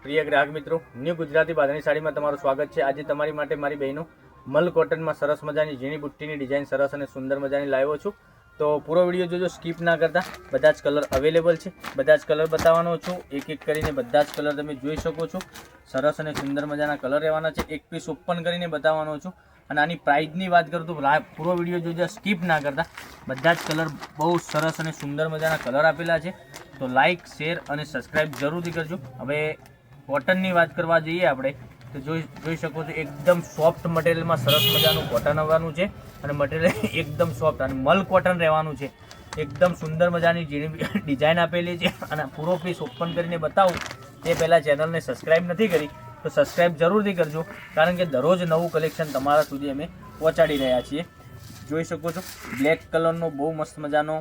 પ્રિય ગ્રાહક મિત્રો, ન્યૂ ગુજરાતી બાંધણી સાડીમાં તમારું સ્વાગત છે। આજે તમારી માટે મારી બહેનો મલ કોટનમાં સરસ મજાની ઝીણી બુટ્ટીની ડિઝાઇન સરસ અને સુંદર મજાની લાવ્યો છું। તો પૂરો વિડીયો જોજો, સ્કીપ ના કરતા। બધા જ કલર અવેલેબલ છે, બધા જ કલર બતાવવાનો છું। એક એક કરીને બધા જ કલર તમે જોઈ શકો છો। સરસ અને સુંદર મજાના કલર રહેવાના છે। એક પીસ ઓપન કરીને બતાવવાનો છું અને આની પ્રાઇસની વાત કરું તો પૂરો વિડીયો જોજો, સ્કીપ ના કરતા। બધા જ કલર બહુ સરસ અને સુંદર મજાના કલર આપેલા છે, તો લાઇક શેર અને સબસ્ક્રાઈબ જરૂરથી કરજો। હવે કોટનની વાત કરવા જઈએ આપણે તો જોઈ શકો છો, એકદમ સોફ્ટ મટીરિયલમાં સરસ મજાનું કોટન આવવાનું છે અને મટીરિયલ એકદમ સોફ્ટ અને મલ કોટન રહેવાનું છે। એકદમ સુંદર મજાની ઝીણી ડિઝાઇન આપેલી છે અને પૂરો પીસ ઓપન કરીને બતાવું તે પહેલાં ચેનલને સબસ્ક્રાઈબ નથી કરી તો સબસ્ક્રાઈબ જરૂરથી કરજો, કારણ કે દરરોજ નવું કલેક્શન તમારા સુધી અમે પહોંચાડી રહ્યા છીએ। જોઈ શકો છો, બ્લેક કલરનો બહુ મસ્ત મજાનો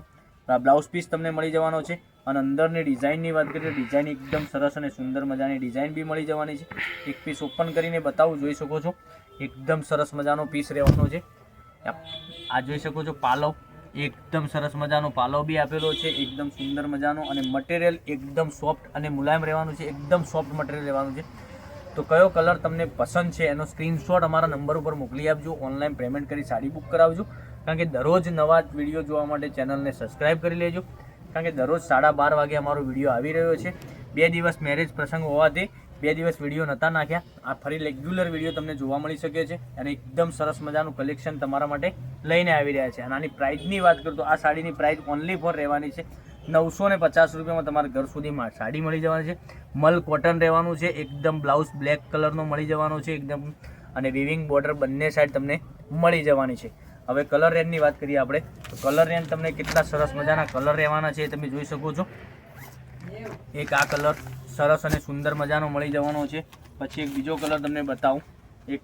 બ્લાઉઝ પીસ તમને મળી જવાનો છે અને અંદરની ડિઝાઇનની વાત કરીએ તો ડિઝાઇન એકદમ સરસ અને સુંદર મજાની ડિઝાઇન બી મળી જવાની છે। એક પીસ ઓપન કરીને બતાવું, જોઈ શકો છો એકદમ સરસ મજાનો પીસ રહેવાનો છે। આ જોઈ શકો છો પાલવ, એકદમ સરસ મજાનો પાલવ બી આપેલો છે, એકદમ સુંદર મજાનો અને મટીરિયલ એકદમ સોફ્ટ અને મુલાયમ રહેવાનું છે, એકદમ સોફ્ટ મટીરિયલ રહેવાનું છે। તો કયો કલર તમને પસંદ છે એનો સ્ક્રીનશોટ અમારા નંબર ઉપર મોકલી આપજો, ઓનલાઈન પેમેન્ટ કરી સાડી બુક કરાવજો, કારણ કે દરરોજ નવા વિડીયો જોવા માટે ચેનલને સબસ્ક્રાઈબ કરી લેજો, કારણ કે દરરોજ 12:30 વાગે અમારો વિડીયો આવી રહ્યો છે। 2 દિવસ મેરેજ પ્રસંગ હોવાથી 2 દિવસ વિડીયો નહોતા નાખ્યા, આ ફરી રેગ્યુલર વિડીયો તમને જોવા મળી શકે છે અને એકદમ સરસ મજાનું કલેક્શન તમારા માટે લઈને આવી રહ્યા છે। અને આની પ્રાઇસની વાત કરું તો આ સાડીની પ્રાઇસ ઓનલી ફોર રહેવાની છે 950 રૂપિયામાં તમારા ઘર સુધી સાડી મળી જવાની છે। મલ કોટન રહેવાનું છે, એકદમ બ્લાઉઝ બ્લેક કલરનો મળી જવાનો છે એકદમ, અને વિવિંગ બોર્ડર બંને સાઈડ તમને મળી જવાની છે। હવે કલર રેન્જની વાત કરીએ આપણે તો કલર રેન્જ તમને કેટલા સરસ મજાના કલર રહેવાના છે તમે જોઈ શકો છો। એક આ કલર સરસ અને સુંદર મજાનો મળી જવાનો છે, પછી એક બીજો કલર તમને બતાવું, એક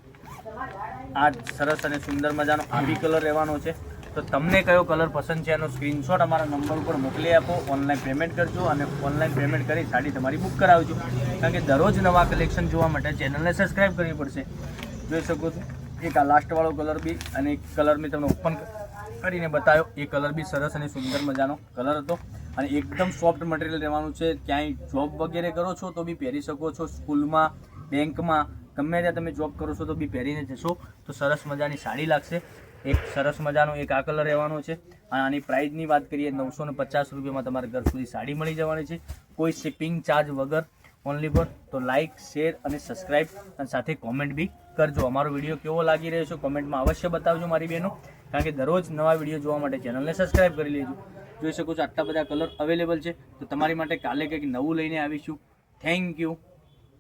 આ સરસ અને સુંદર મજાનો આ બી કલર રહેવાનો છે। તો તમને કયો કલર પસંદ છે એનો સ્ક્રીનશોટ અમારા નંબર ઉપર મોકલી આપો, ઓનલાઈન પેમેન્ટ કરજો અને ઓનલાઈન પેમેન્ટ કરી સાડી તમારી બુક કરાવજો, કારણ કે દરરોજ નવા કલેક્શન જોવા માટે ચેનલને સબસ્ક્રાઈબ કરવી પડશે। જોઈ શકો છો એક આ લાસ્ટવાળો કલર બી, અને એક કલર મેં તમને ઓપન કરીને બતાવ્યો, એ કલર બી સરસ અને સુંદર મજાનો કલર હતો અને એકદમ સોફ્ટ મટીરિયલ રહેવાનું છે। ક્યાંય જોબ વગેરે કરો છો તો બી પહેરી શકો છો, સ્કૂલમાં, બેંકમાં, ગમે ત્યાં તમે જોબ કરો છો તો બી પહેરીને જશો તો સરસ મજાની સાડી લાગશે। એક સરસ મજાનો એક આ કલર રહેવાનો છે અને આની પ્રાઇસની વાત કરીએ 950 રૂપિયામાં તમારા ઘર સુધી સાડી મળી જવાની છે, કોઈ શિપિંગ ચાર્જ વગર, ઓનલી ફોર। તો લાઇક શેર અને સબસ્ક્રાઈબ અને સાથે કોમેન્ટ બી કરજો। અમારો વિડીયો કેવો લાગી રહ્યો છે કોમેન્ટમાં અવશ્ય બતાવજો મારી બહેનો, કારણ કે દરરોજ નવા વિડીયો જોવા માટે ચેનલને સબસ્ક્રાઈબ કરી લેજો। જોઈ શકો છો આટલા બધા કલર અવેલેબલ છે, તો તમારી માટે કાલે કંઈક નવું લઈને આવીશું। Thank you.